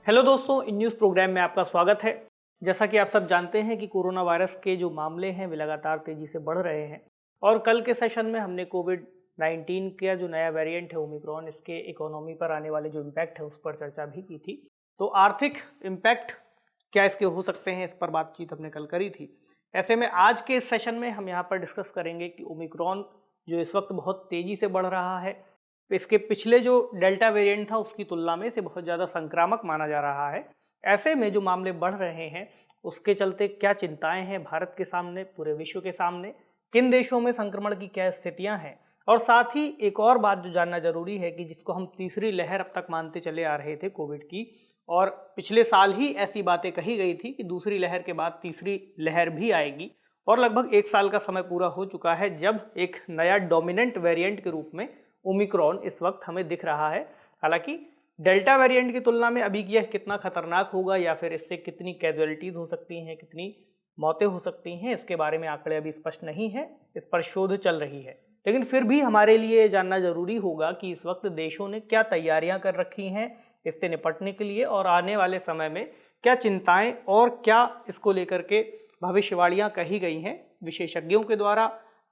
Hello दोस्तों, in news programme में आपका स्वागत है। जैसा कि आप सब जानते हैं कि कोरोना वायरस के जो मामले हैं वे लगातार तेज़ी से बढ़ रहे हैं और कल के सेशन में हमने कोविड-19 का जो नया वेरिएंट है ओमिक्रॉन, इसके इकोनॉमी पर आने वाले जो इम्पैक्ट है उस पर चर्चा भी की थी। तो आर्थिक इम्पैक्ट क्या इसके हो सकते हैं, इस पर बातचीत हमने कल करी थी। ऐसे में आज के इस सेशन में हम यहाँ पर डिस्कस करेंगे कि ओमिक्रॉन जो इस वक्त बहुत तेज़ी से बढ़ रहा है, इसके पिछले जो डेल्टा वेरिएंट था उसकी तुलना में इसे बहुत ज़्यादा संक्रामक माना जा रहा है। ऐसे में जो मामले बढ़ रहे हैं उसके चलते क्या चिंताएं हैं भारत के सामने, पूरे विश्व के सामने, किन देशों में संक्रमण की क्या स्थितियां हैं, और साथ ही एक और बात जो जानना जरूरी है कि जिसको हम तीसरी लहर अब तक मानते चले आ रहे थे कोविड की, और पिछले साल ही ऐसी बातें कही गई थी कि दूसरी लहर के बाद तीसरी लहर भी आएगी, और लगभग एक साल का समय पूरा हो चुका है जब एक नया डोमिनेंट वेरिएंट के रूप में ओमिक्रॉन इस वक्त हमें दिख रहा है। हालांकि डेल्टा वेरिएंट की तुलना में अभी यह कितना खतरनाक होगा या फिर इससे कितनी कैजुअलिटीज हो सकती हैं, कितनी मौतें हो सकती हैं, इसके बारे में आंकड़े अभी स्पष्ट नहीं है, इस पर शोध चल रही है। लेकिन फिर भी हमारे लिए जानना जरूरी होगा कि इस वक्त देशों ने क्या तैयारियां कर रखी हैं इससे निपटने के लिए, और आने वाले समय में क्या चिंताएं और क्या इसको लेकर के भविष्यवाणियां कही गई हैं विशेषज्ञों के द्वारा,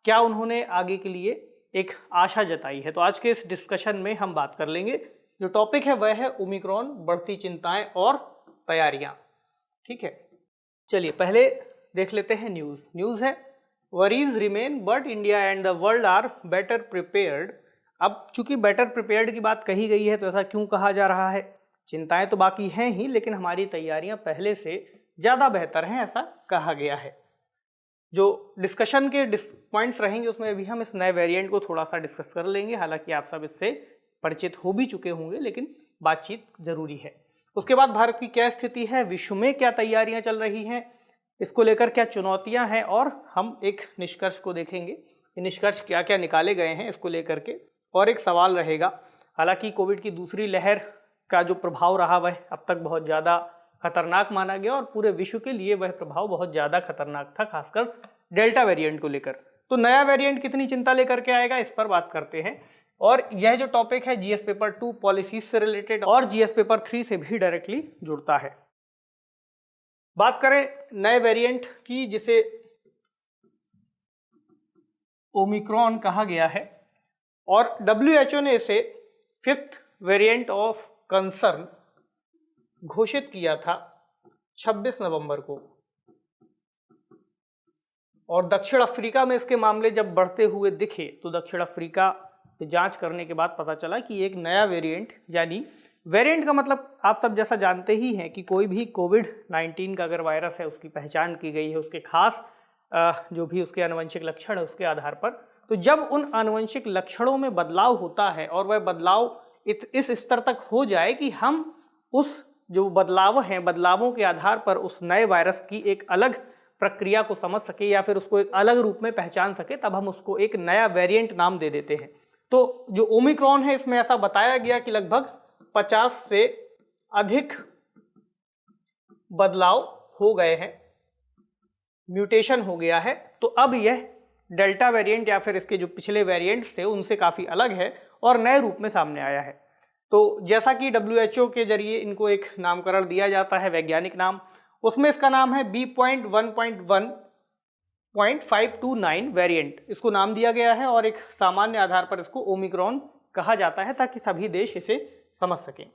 क्या उन्होंने आगे के लिए एक आशा जताई है। तो आज के इस डिस्कशन में हम बात कर लेंगे। जो टॉपिक है वह है ओमिक्रॉन, बढ़ती चिंताएं और तैयारियां। ठीक है, चलिए पहले देख लेते हैं न्यूज़ है worries remain but India and the world are better prepared. अब चूंकि बेटर प्रिपेयर्ड की बात कही गई है तो ऐसा क्यों कहा जा रहा है? चिंताएं तो बाकी हैं ही, लेकिन हमारी तैयारियां पहले से ज़्यादा बेहतर हैं, ऐसा कहा गया है। जो डिस्कशन के पॉइंट्स रहेंगे उसमें अभी हम इस नए वेरिएंट को थोड़ा सा डिस्कस कर लेंगे। हालांकि आप सब इससे परिचित हो भी चुके होंगे, लेकिन बातचीत जरूरी है। उसके बाद भारत की क्या स्थिति है, विश्व में क्या तैयारियां चल रही हैं, इसको लेकर क्या चुनौतियां हैं, और हम एक निष्कर्ष को देखेंगे। ये निष्कर्ष क्या क्या निकाले गए हैं इसको लेकर के, और एक सवाल रहेगा। हालांकि कोविड की दूसरी लहर का जो प्रभाव रहा वह अब तक बहुत ज़्यादा खतरनाक माना गया, और पूरे विश्व के लिए वह प्रभाव बहुत ज़्यादा खतरनाक था, खासकर डेल्टा वेरिएंट को लेकर। तो नया वेरिएंट कितनी चिंता लेकर के आएगा, इस पर बात करते हैं। और यह जो टॉपिक है जीएस पेपर 2 पॉलिसीज से रिलेटेड और जीएस पेपर 3 से भी डायरेक्टली जुड़ता है। बात करें नए वेरिएंट की, जिसे ओमिक्रॉन कहा गया है, और WHO ने इसे 5th वेरिएंट ऑफ कंसर्न घोषित किया था 26 नवंबर को। और दक्षिण अफ्रीका में इसके मामले जब बढ़ते हुए दिखे तो दक्षिण अफ्रीका में जांच करने के बाद पता चला कि एक नया वेरिएंट, यानी वेरिएंट का मतलब आप सब जैसा जानते ही हैं कि कोई भी कोविड-19 का अगर वायरस है उसकी पहचान की गई है उसके खास जो भी उसके आनुवंशिक लक्षण है उसके आधार पर। तो जब उन आनुवंशिक लक्षणों में बदलाव होता है और वह बदलाव इस स्तर तक हो जाए कि हम उस जो बदलाव हैं, बदलावों के आधार पर उस नए वायरस की एक अलग प्रक्रिया को समझ सके या फिर उसको एक अलग रूप में पहचान सके, तब हम उसको एक नया वेरिएंट नाम दे देते हैं। तो जो ओमिक्रॉन है इसमें ऐसा बताया गया कि लगभग 50 से अधिक बदलाव हो गए हैं, म्यूटेशन हो गया है। तो अब यह डेल्टा वेरिएंट या फिर इसके जो पिछले वेरिएंट्स थे उनसे काफ़ी अलग है और नए रूप में सामने आया है। तो जैसा कि WHO के जरिए इनको एक नामकरण दिया जाता है, वैज्ञानिक नाम, उसमें इसका नाम है B.1.1.529 वेरिएंट, इसको नाम दिया गया है, और एक सामान्य आधार पर इसको ओमिक्रॉन कहा जाता है ताकि सभी देश इसे समझ सकें।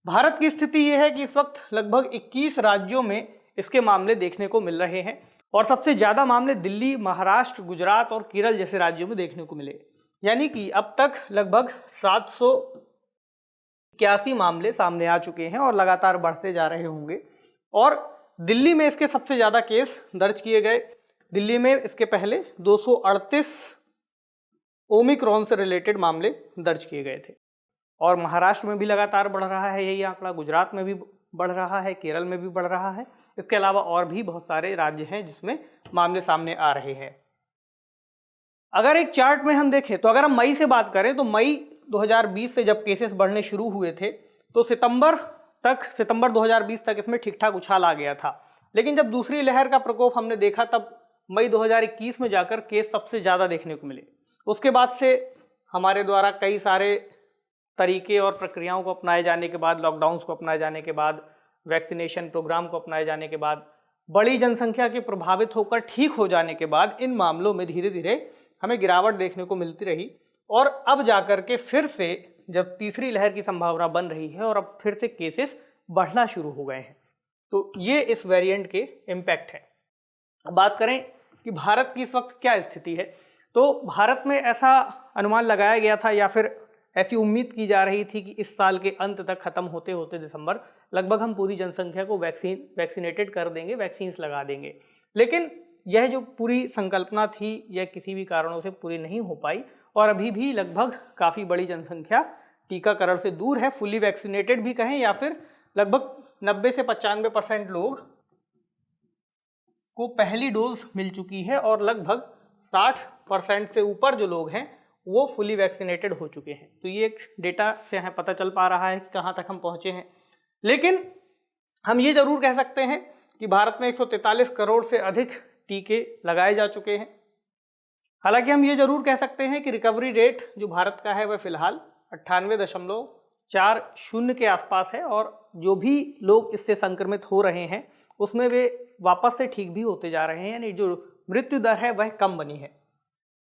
भारत की स्थिति यह है कि इस वक्त लगभग 21 राज्यों में इसके मामले देखने को मिल रहे हैं, और सबसे ज़्यादा मामले दिल्ली, महाराष्ट्र, गुजरात और केरल जैसे राज्यों में देखने को मिले। यानी कि अब तक लगभग 781 मामले सामने आ चुके हैं और लगातार बढ़ते जा रहे होंगे। और दिल्ली में इसके सबसे ज़्यादा केस दर्ज किए गए। दिल्ली में इसके पहले 238 ओमिक्रॉन से रिलेटेड मामले दर्ज किए गए थे, और महाराष्ट्र में भी लगातार बढ़ रहा है यही आंकड़ा, गुजरात में भी बढ़ रहा है, केरल में भी बढ़ रहा है। इसके अलावा और भी बहुत सारे राज्य हैं जिसमें मामले सामने आ रहे हैं। अगर एक चार्ट में हम देखें तो अगर हम मई से बात करें तो मई 2020 से जब केसेस बढ़ने शुरू हुए थे तो सितंबर 2020 तक इसमें ठीक ठाक उछाल आ गया था। लेकिन जब दूसरी लहर का प्रकोप हमने देखा तब मई 2021 में जाकर केस सबसे ज़्यादा देखने को मिले। उसके बाद से हमारे द्वारा कई सारे तरीके और प्रक्रियाओं को अपनाए जाने के बाद, लॉकडाउन्स को अपनाए जाने के बाद, वैक्सीनेशन प्रोग्राम को अपनाए जाने के बाद, बड़ी जनसंख्या के प्रभावित होकर ठीक हो जाने के बाद इन मामलों में धीरे धीरे हमें गिरावट देखने को मिलती रही और अब जाकर के फिर से जब तीसरी लहर की संभावना बन रही है और अब फिर से केसेस बढ़ना शुरू हो गए हैं। तो ये इस वेरिएंट के इम्पैक्ट है। अब बात करें कि भारत की इस वक्त क्या स्थिति है, तो भारत में ऐसा अनुमान लगाया गया था या फिर ऐसी उम्मीद की जा रही थी कि इस साल के अंत तक खत्म होते होते दिसंबर लगभग हम पूरी जनसंख्या को वैक्सीनेटेड कर देंगे, वैक्सीन्स लगा देंगे। लेकिन यह जो पूरी संकल्पना थी यह किसी भी कारणों से पूरी नहीं हो पाई और अभी भी लगभग काफ़ी बड़ी जनसंख्या टीकाकरण से दूर है। फुली वैक्सीनेटेड भी कहें या फिर लगभग 90 से 95% लोग को पहली डोज मिल चुकी है और लगभग 60% से ऊपर जो लोग हैं वो फुली वैक्सीनेटेड हो चुके हैं। तो ये एक डेटा से हमें पता चल पा रहा है कि कहाँ तक हम पहुँचे हैं। लेकिन हम ये जरूर कह सकते हैं कि भारत में 143 करोड़ से अधिक टीके लगाए जा चुके हैं। हालांकि हम ये जरूर कह सकते हैं कि रिकवरी रेट जो भारत का है वह फिलहाल 98.40 के आसपास है और जो भी लोग इससे संक्रमित हो रहे हैं उसमें वे वापस से ठीक भी होते जा रहे हैं, यानी जो मृत्यु दर है वह कम बनी है।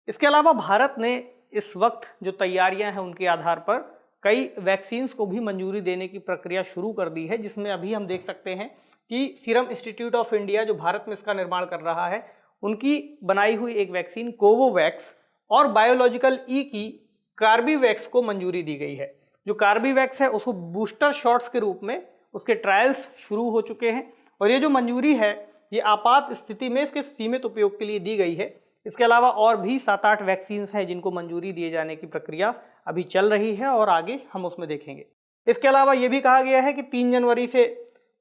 इसके अलावा भारत ने इस वक्त जो तैयारियां हैं उनके आधार पर कई वैक्सीन्स को भी मंजूरी देने की प्रक्रिया शुरू कर दी है, जिसमें अभी हम देख सकते हैं कि सीरम इंस्टीट्यूट ऑफ इंडिया जो भारत में इसका निर्माण कर रहा है उनकी बनाई हुई एक वैक्सीन कोवोवैक्स और बायोलॉजिकल ई की कार्बीवैक्स को मंजूरी दी गई है। जो कार्बीवैक्स है उसको बूस्टर शॉट्स के रूप में उसके ट्रायल्स शुरू हो चुके हैं और ये जो मंजूरी है ये आपात स्थिति में इसके सीमित उपयोग के लिए दी गई है। इसके अलावा और भी 7-8 वैक्सीन्स हैं जिनको मंजूरी दिए जाने की प्रक्रिया अभी चल रही है और आगे हम उसमें देखेंगे। इसके अलावा ये भी कहा गया है कि 3 जनवरी से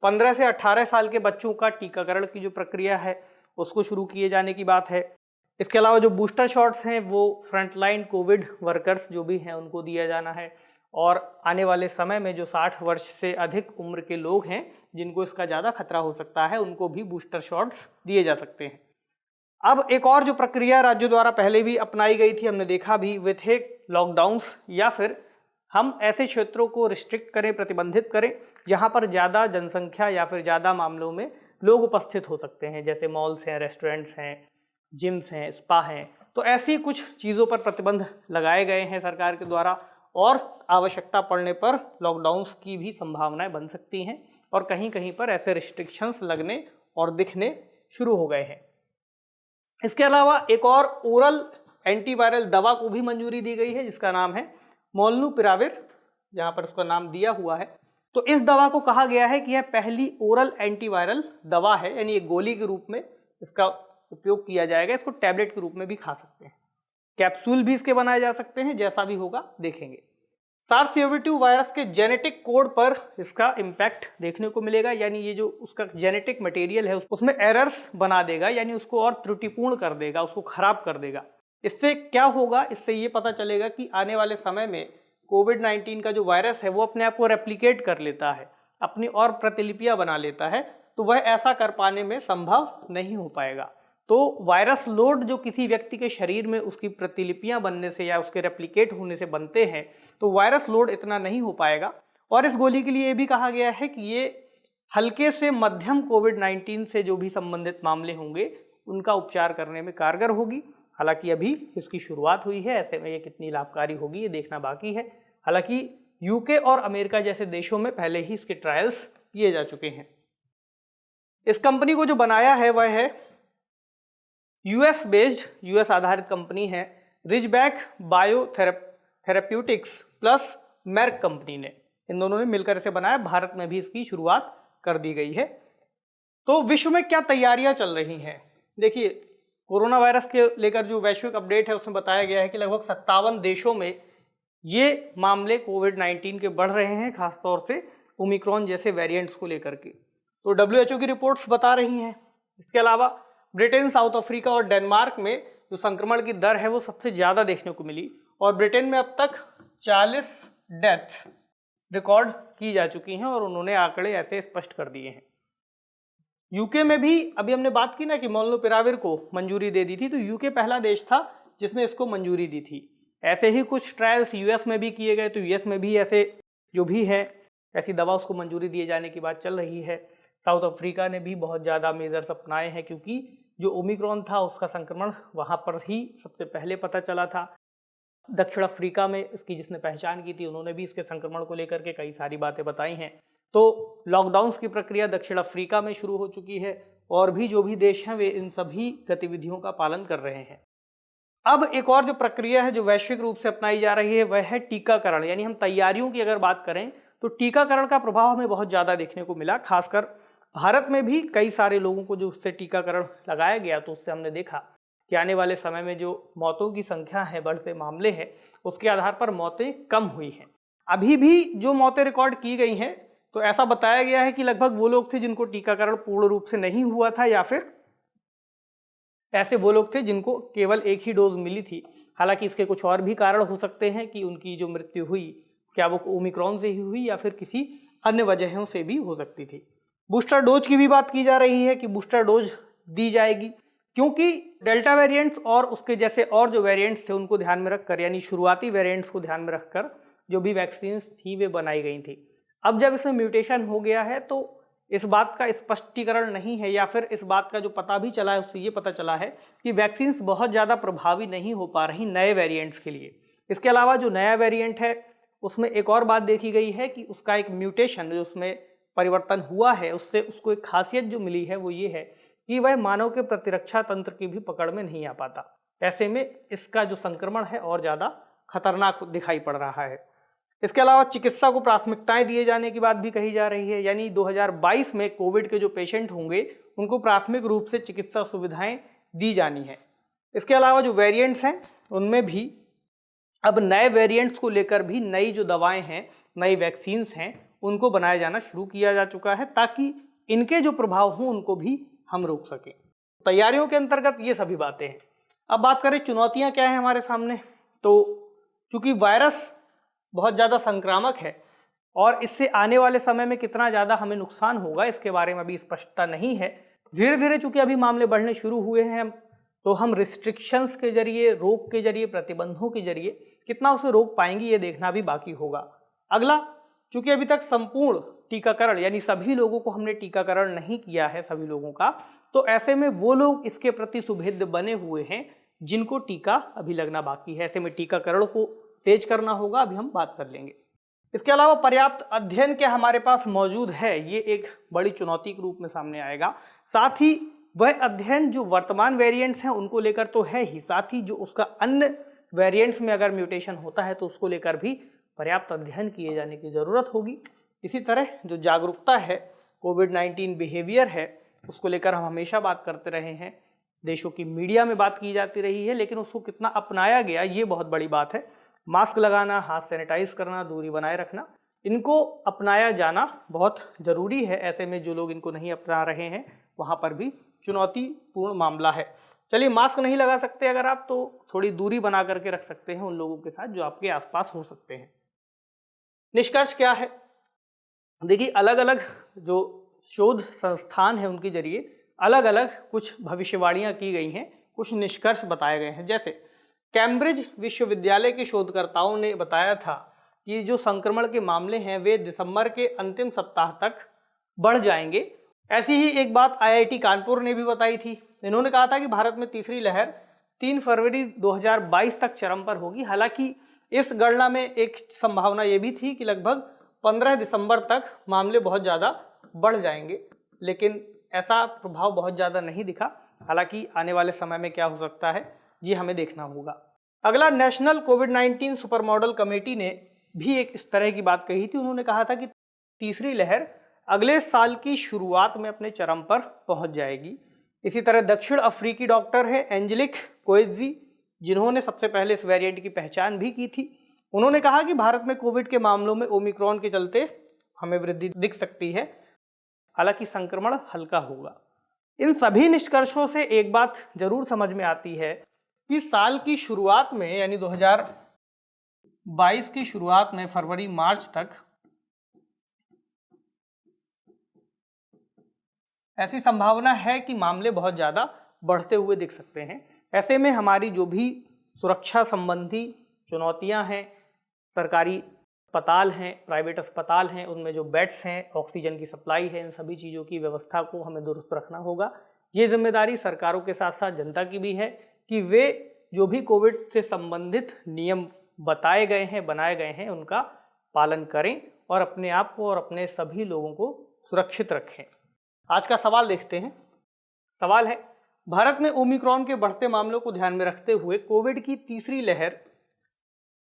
15 से 18 साल के बच्चों का टीकाकरण की जो प्रक्रिया है उसको शुरू किए जाने की बात है। इसके अलावा जो बूस्टर शॉट्स हैं वो फ्रंटलाइन कोविड वर्कर्स जो भी हैं उनको दिया जाना है और आने वाले समय में जो 60 वर्ष से अधिक उम्र के लोग हैं जिनको इसका ज़्यादा खतरा हो सकता है उनको भी बूस्टर शॉट्स दिए जा सकते हैं। अब एक और जो प्रक्रिया राज्यों द्वारा पहले भी अपनाई गई थी, हमने देखा भी, वे थे लॉकडाउन्स या फिर हम ऐसे क्षेत्रों को रिस्ट्रिक्ट करें, प्रतिबंधित करें जहां पर ज़्यादा जनसंख्या या फिर ज़्यादा मामलों में लोग उपस्थित हो सकते हैं, जैसे मॉल्स हैं, रेस्टोरेंट्स हैं, जिम्स हैं, स्पा हैं। तो ऐसी कुछ चीज़ों पर प्रतिबंध लगाए गए हैं सरकार के द्वारा और आवश्यकता पड़ने पर लॉकडाउन्स की भी संभावनाएं बन सकती हैं और कहीं कहीं पर ऐसे रिस्ट्रिक्शंस लगने और दिखने शुरू हो गए हैं। इसके अलावा एक और ओरल एंटीवायरल दवा को भी मंजूरी दी गई है जिसका नाम है मोलनूपिराविर, जहाँ पर उसका नाम दिया हुआ है। तो इस दवा को कहा गया है कि यह पहली ओरल एंटीवायरल दवा है, यानी एक गोली के रूप में इसका उपयोग किया जाएगा। इसको टैबलेट के रूप में भी खा सकते हैं, कैप्सूल भी इसके बनाए जा सकते हैं, जैसा भी होगा देखेंगे। SARS-CoV-2 वायरस के जेनेटिक कोड पर इसका इम्पैक्ट देखने को मिलेगा, यानी ये जो उसका जेनेटिक मटेरियल है उसमें एरर्स बना देगा, यानी उसको और त्रुटिपूर्ण कर देगा, उसको खराब कर देगा। इससे क्या होगा, इससे ये पता चलेगा कि आने वाले समय में कोविड-19 का जो वायरस है वो अपने आप को रेप्लिकेट कर लेता है, अपनी और प्रतिलिपियां बना लेता है, तो वह ऐसा कर पाने में संभव नहीं हो पाएगा। तो वायरस लोड जो किसी व्यक्ति के शरीर में उसकी प्रतिलिपियां बनने से या उसके रेप्लिकेट होने से बनते हैं, तो वायरस लोड इतना नहीं हो पाएगा। और इस गोली के लिए ये भी कहा गया है कि ये हल्के से मध्यम कोविड-19 से जो भी संबंधित मामले होंगे उनका उपचार करने में कारगर होगी। हालांकि अभी इसकी शुरुआत हुई है, ऐसे में ये कितनी लाभकारी होगी ये देखना बाकी है। हालांकि यूके और अमेरिका जैसे देशों में पहले ही इसके ट्रायल्स किए जा चुके हैं। इस कंपनी को जो बनाया है वह है यूएस बेस्ड, यूएस आधारित कंपनी है रिजबैक बायोथेरेप्यूटिक्स प्लस मेर्क कंपनी ने, इन दोनों ने मिलकर इसे बनाया। भारत में भी इसकी शुरुआत कर दी गई है। तो विश्व में क्या तैयारियां चल रही हैं, देखिए कोरोना वायरस के लेकर जो वैश्विक अपडेट है उसमें बताया गया है कि लगभग 57 देशों में ये मामले कोविड-19 के बढ़ रहे हैं, खासतौर से ओमिक्रॉन जैसे वेरिएंट्स को लेकर के। तो WHO की रिपोर्ट्स बता रही हैं। इसके अलावा ब्रिटेन, साउथ अफ्रीका और डेनमार्क में जो संक्रमण की दर है वो सबसे ज़्यादा देखने को मिली और ब्रिटेन में अब तक 40 डेथ्स रिकॉर्ड की जा चुकी हैं और उन्होंने आंकड़े ऐसे स्पष्ट कर दिए हैं। यूके में भी अभी हमने बात की ना कि मोलनूपिराविर को मंजूरी दे दी थी, तो यूके पहला देश था जिसने इसको मंजूरी दी थी। ऐसे ही कुछ ट्रायल्स यूएस में भी किए गए, तो यूएस में भी ऐसे जो भी है ऐसी दवा उसको मंजूरी दिए जाने की बात चल रही है। साउथ अफ्रीका ने भी बहुत ज़्यादा मेजर्स अपनाए हैं, क्योंकि जो ओमिक्रॉन था उसका संक्रमण वहाँ पर ही सबसे पहले पता चला था। दक्षिण अफ्रीका में इसकी जिसने पहचान की थी, उन्होंने भी इसके संक्रमण को लेकर के कई सारी बातें बताई हैं। तो लॉकडाउन्स की प्रक्रिया दक्षिण अफ्रीका में शुरू हो चुकी है और भी जो भी देश हैं वे इन सभी गतिविधियों का पालन कर रहे हैं। अब एक और जो प्रक्रिया है जो वैश्विक रूप से अपनाई जा रही है वह है टीकाकरण। यानी हम तैयारियों की अगर बात करें तो टीकाकरण का प्रभाव हमें बहुत ज़्यादा देखने को मिला। खासकर भारत में भी कई सारे लोगों को जो उससे टीकाकरण लगाया गया, तो उससे हमने देखा कि आने वाले समय में जो मौतों की संख्या है, बढ़ते मामले हैं, उसके आधार पर मौतें कम हुई हैं। अभी भी जो मौतें रिकॉर्ड की गई हैं, तो ऐसा बताया गया है कि लगभग वो लोग थे जिनको टीकाकरण पूर्ण रूप से नहीं हुआ था, या फिर ऐसे वो लोग थे जिनको केवल एक ही डोज मिली थी। हालांकि इसके कुछ और भी कारण हो सकते हैं कि उनकी जो मृत्यु हुई, क्या वो ओमिक्रॉन से ही हुई या फिर किसी अन्य वजहों से भी हो सकती थी। बूस्टर डोज की भी बात की जा रही है कि बूस्टर डोज दी जाएगी, क्योंकि डेल्टा वेरिएंट्स और उसके जैसे और जो वेरिएंट्स थे उनको ध्यान में रखकर, यानी शुरुआती वेरिएंट्स को ध्यान में रखकर जो भी वैक्सीन थी वे बनाई गई थी। अब जब इसमें म्यूटेशन हो गया है तो इस बात का स्पष्टीकरण नहीं है, या फिर इस बात का जो पता भी चला है उससे ये पता चला है कि वैक्सीन्स बहुत ज़्यादा प्रभावी नहीं हो पा रही नए वेरिएंट्स के लिए। इसके अलावा जो नया वेरिएंट है उसमें एक और बात देखी गई है कि उसका एक म्यूटेशन जो उसमें परिवर्तन हुआ है, उससे उसको एक खासियत जो मिली है वो ये है कि वह मानव के प्रतिरक्षा तंत्र की भी पकड़ में नहीं आ पाता। ऐसे में इसका जो संक्रमण है और ज़्यादा खतरनाक दिखाई पड़ रहा है। इसके अलावा चिकित्सा को प्राथमिकताएं दिए जाने की बात भी कही जा रही है, यानी 2022 में कोविड के जो पेशेंट होंगे उनको प्राथमिक रूप से चिकित्सा सुविधाएं दी जानी है। इसके अलावा जो वेरिएंट्स हैं उनमें भी अब नए वेरिएंट्स को लेकर भी नई जो दवाएं हैं, नई वैक्सीन्स हैं, उनको बनाया जाना शुरू किया जा चुका है, ताकि इनके जो प्रभाव हों उनको भी हम रोक सकें। तैयारियों के अंतर्गत ये सभी बातें हैं। अब बात करें चुनौतियां क्या हैं हमारे सामने, तो चूंकि वायरस बहुत ज़्यादा संक्रामक है और इससे आने वाले समय में कितना ज़्यादा हमें नुकसान होगा इसके बारे में अभी स्पष्टता नहीं है। धीरे धीरे चूंकि अभी मामले बढ़ने शुरू हुए हैं, तो हम रिस्ट्रिक्शंस के जरिए, रोक के जरिए, प्रतिबंधों के जरिए कितना उसे रोक पाएंगे ये देखना भी बाकी होगा। अगला, चूंकि अभी तक संपूर्ण टीकाकरण यानी सभी लोगों को हमने टीकाकरण नहीं किया है सभी लोगों का, तो ऐसे में वो लोग इसके प्रति सुभेद्य बने हुए हैं जिनको टीका अभी लगना बाकी है। ऐसे में टीकाकरण को तेज करना होगा, अभी हम बात कर लेंगे। इसके अलावा पर्याप्त अध्ययन क्या हमारे पास मौजूद है, ये एक बड़ी चुनौती के रूप में सामने आएगा। साथ ही वह अध्ययन जो वर्तमान वेरिएंट्स हैं उनको लेकर तो है ही, साथ ही जो उसका अन्य वेरिएंट्स में अगर म्यूटेशन होता है तो उसको लेकर भी पर्याप्त अध्ययन किए जाने की ज़रूरत होगी। इसी तरह जो जागरूकता है, कोविड-19 बिहेवियर है, उसको लेकर हम हमेशा बात करते रहे हैं। देशों की मीडिया में बात की जाती रही है, लेकिन उसको कितना अपनाया गया ये बहुत बड़ी बात है। मास्क लगाना, हाथ सैनिटाइज करना, दूरी बनाए रखना, इनको अपनाया जाना बहुत ज़रूरी है। ऐसे में जो लोग इनको नहीं अपना रहे हैं वहाँ पर भी चुनौतीपूर्ण मामला है। चलिए, मास्क नहीं लगा सकते अगर आप, तो थोड़ी दूरी बना करके रख सकते हैं उन लोगों के साथ जो आपके आसपास हो सकते हैं। निष्कर्ष क्या है, देखिए, अलग अलग जो शोध संस्थान है उनके जरिए अलग अलग कुछ भविष्यवाणियाँ की गई हैं, कुछ निष्कर्ष बताए गए हैं। जैसे कैम्ब्रिज विश्वविद्यालय के शोधकर्ताओं ने बताया था कि जो संक्रमण के मामले हैं वे दिसंबर के अंतिम सप्ताह तक बढ़ जाएंगे। ऐसी ही एक बात IIT कानपुर ने भी बताई थी। इन्होंने कहा था कि भारत में तीसरी लहर 3 फरवरी 2022 तक चरम पर होगी। हालांकि इस गणना में एक संभावना ये भी थी कि लगभग 15 दिसंबर तक मामले बहुत ज़्यादा बढ़ जाएंगे, लेकिन ऐसा प्रभाव बहुत ज़्यादा नहीं दिखा। हालांकि आने वाले समय में क्या हो सकता है ये हमें देखना होगा। अगला, नेशनल कोविड-19 सुपर मॉडल कमेटी ने भी एक इस तरह की बात कही थी। उन्होंने कहा था कि तीसरी लहर अगले साल की शुरुआत में अपने चरम पर पहुंच जाएगी। इसी तरह दक्षिण अफ्रीकी डॉक्टर है एंजेलिक कोएट्जी, जिन्होंने सबसे पहले इस वेरिएंट की पहचान भी की थी। उन्होंने कहा कि भारत में कोविड के मामलों में ओमिक्रॉन के चलते हमें वृद्धि दिख सकती है, हालांकि संक्रमण हल्का होगा। इन सभी निष्कर्षों से एक बात जरूर समझ में आती है कि साल की शुरुआत में, यानी 2022 की शुरुआत में फरवरी मार्च तक ऐसी संभावना है कि मामले बहुत ज़्यादा बढ़ते हुए दिख सकते हैं। ऐसे में हमारी जो भी सुरक्षा संबंधी चुनौतियां हैं, सरकारी अस्पताल हैं, प्राइवेट अस्पताल हैं, उनमें जो बेड्स हैं, ऑक्सीजन की सप्लाई है, इन सभी चीज़ों की व्यवस्था को हमें दुरुस्त रखना होगा। ये जिम्मेदारी सरकारों के साथ साथ जनता की भी है कि वे जो भी कोविड से संबंधित नियम बताए गए हैं, बनाए गए हैं, उनका पालन करें और अपने आप को और अपने सभी लोगों को सुरक्षित रखें। आज का सवाल देखते हैं। सवाल है, भारत में ओमिक्रॉन के बढ़ते मामलों को ध्यान में रखते हुए कोविड की तीसरी लहर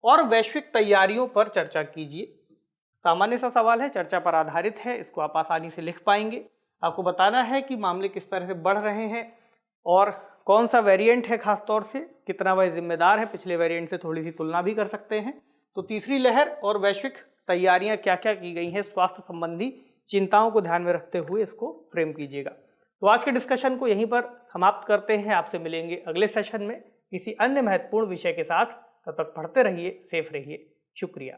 और वैश्विक तैयारियों पर चर्चा कीजिए। सामान्य सा सवाल है, चर्चा पर आधारित है, इसको आप आसानी से लिख पाएंगे। आपको बताना है कि मामले किस तरह से बढ़ रहे हैं और कौन सा वेरिएंट है, खास तौर से कितना वह जिम्मेदार है, पिछले वेरिएंट से थोड़ी सी तुलना भी कर सकते हैं। तो तीसरी लहर और वैश्विक तैयारियां क्या क्या की गई हैं, स्वास्थ्य संबंधी चिंताओं को ध्यान में रखते हुए इसको फ्रेम कीजिएगा। तो आज के डिस्कशन को यहीं पर समाप्त करते हैं। आपसे मिलेंगे अगले सेशन में किसी अन्य महत्वपूर्ण विषय के साथ। तब तक पढ़ते रहिए, सेफ रहिए। शुक्रिया।